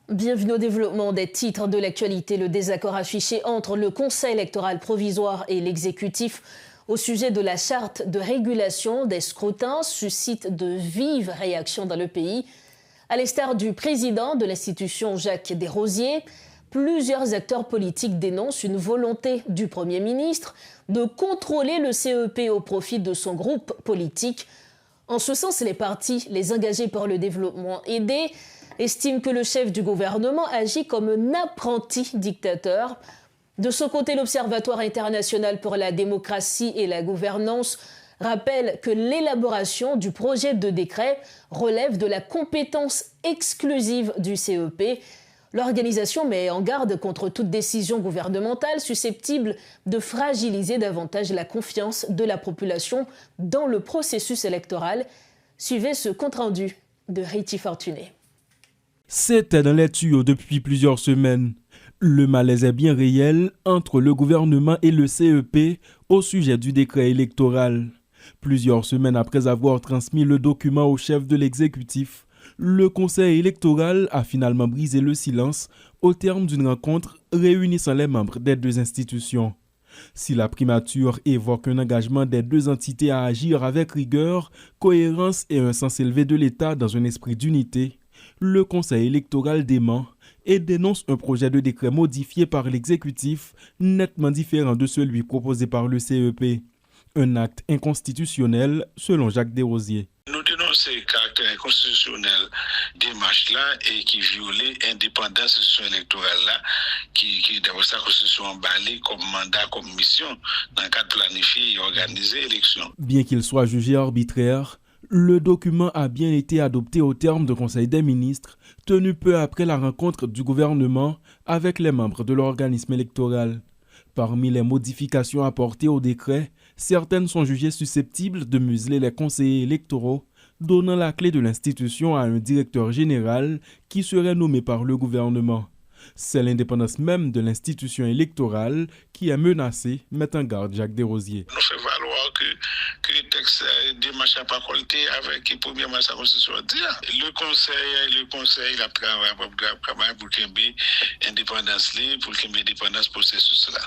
Bienvenue au développement des titres de l'actualité. Le désaccord affiché entre le Conseil électoral provisoire et l'exécutif au sujet de la charte de régulation des scrutins suscite de vives réactions dans le pays. À l'instar du président de l'institution Jacques Desrosiers, plusieurs acteurs politiques dénoncent une volonté du Premier ministre de contrôler le CEP au profit de son groupe politique. En ce sens, les partis, les engagés par le développement aidé, estiment que le chef du gouvernement agit comme un apprenti dictateur. De son côté, l'Observatoire international pour la démocratie et la gouvernance rappelle que l'élaboration du projet de décret relève de la compétence exclusive du CEP. L'organisation met en garde contre toute décision gouvernementale susceptible de fragiliser davantage la confiance de la population dans le processus électoral. Suivez ce compte-rendu de Riti Fortuné. C'était dans les tuyaux depuis plusieurs semaines. Le malaise est bien réel entre le gouvernement et le CEP au sujet du décret électoral. Plusieurs semaines après avoir transmis le document au chef de l'exécutif, le Conseil électoral a finalement brisé le silence au terme d'une rencontre réunissant les membres des deux institutions. Si la primature évoque un engagement des deux entités à agir avec rigueur, cohérence et un sens élevé de l'État dans un esprit d'unité, le Conseil électoral dément et dénonce un projet de décret modifié par l'exécutif nettement différent de celui proposé par le CEP. Un acte inconstitutionnel selon Jacques Desrosiers. Nous dénonçons le caractère inconstitutionnel des démarches-là et qui violait l'indépendance de l'institution électorale-là, qui d'avoir sa constitution emballée comme mandat, comme mission, dans le cadre de planifier et organiser l'élection. Bien qu'il soit jugé arbitraire, le document a bien été adopté au terme de Conseil des ministres, tenu peu après la rencontre du gouvernement avec les membres de l'organisme électoral. Parmi les modifications apportées au décret, certaines sont jugées susceptibles de museler les conseillers électoraux, donnant la clé de l'institution à un directeur général qui serait nommé par le gouvernement. C'est l'indépendance même de l'institution électorale qui est menacée, met en garde Jacques Desrosiers. Nous fait valoir que le texte démarche n'a pas collecté avec le premier match à la Constitution. Le Conseil il a travaillé pour qu'il y ait indépendance libre, pour qu'il y ait indépendance processus-là.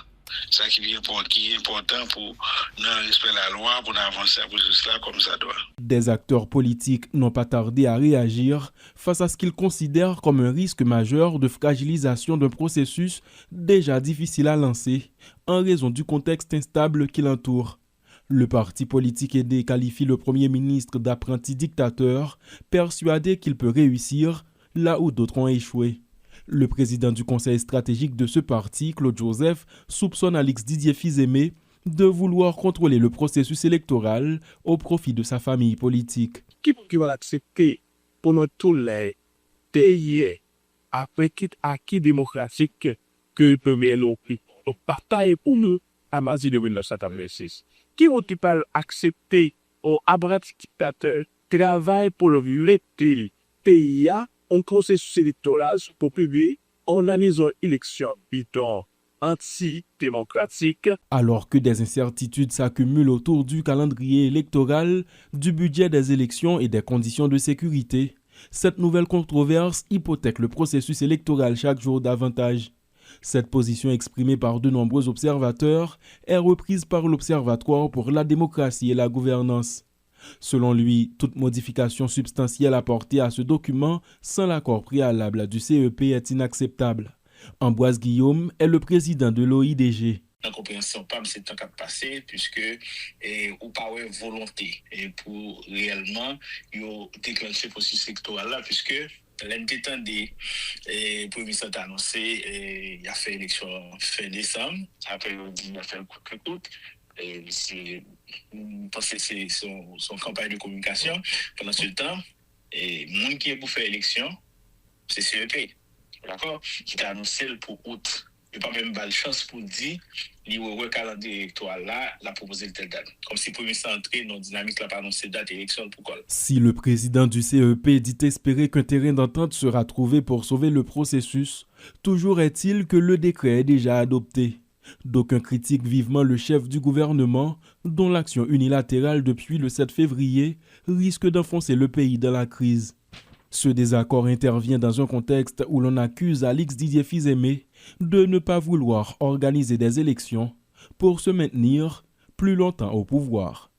C'est ça qui est important pour nous respecter la loi, pour avancer à processus-là comme ça doit. Des acteurs politiques n'ont pas tardé à réagir face à ce qu'ils considèrent comme un risque majeur de fragilisation d'un processus déjà difficile à lancer en raison du contexte instable qui l'entoure. Le parti politique aidé qualifie le Premier ministre d'apprenti dictateur, persuadé qu'il peut réussir là où d'autres ont échoué. Le président du conseil stratégique de ce parti, Claude Joseph, soupçonne Alix Didier Fils-Aimé de vouloir contrôler le processus électoral au profit de sa famille politique. Qui va l'accepter pour nous tous les pays après acquis démocratique que le premier l'oppi. Donc, partage pour nous à mars de 1986. Qui va accepter au apprenti dictateur travail pour le pays un processus électoral pour publier en analysant élection bidon anti-démocratique. Alors que des incertitudes s'accumulent autour du calendrier électoral, du budget des élections et des conditions de sécurité, cette nouvelle controverse hypothèque le processus électoral chaque jour davantage. Cette position exprimée par de nombreux observateurs est reprise par l'Observatoire pour la démocratie et la gouvernance. Selon lui, toute modification substantielle apportée à ce document sans l'accord préalable du CEP est inacceptable. Ambroise Guillaume est le président de l'OIDG. La compréhension PAM, c'est un cas passé, puisque ou pas une volonté pour réellement déclencher le processus électoral là, puisque l'entité des Premier ministre a annoncé, il a fait élection fin décembre, après il a fait le coup de coude. Parce que c'est son campagne de communication pendant ce temps, et le monde qui est pour faire élection, c'est CEP. D'accord? Qui a annoncé pour août. Il n'y a pas même pas de chance pour dire, le calendrier électoral là, la proposer le tel date. Comme si le premier ministre entré dans la dynamique, la pas annoncé date élection pour quoi. Si le président du CEP dit espérer qu'un terrain d'entente sera trouvé pour sauver le processus, toujours est-il que le décret est déjà adopté. D'aucuns critiquent vivement le chef du gouvernement, dont l'action unilatérale depuis le 7 février risque d'enfoncer le pays dans la crise. Ce désaccord intervient dans un contexte où l'on accuse Alix Didier Fils-Aimé de ne pas vouloir organiser des élections pour se maintenir plus longtemps au pouvoir.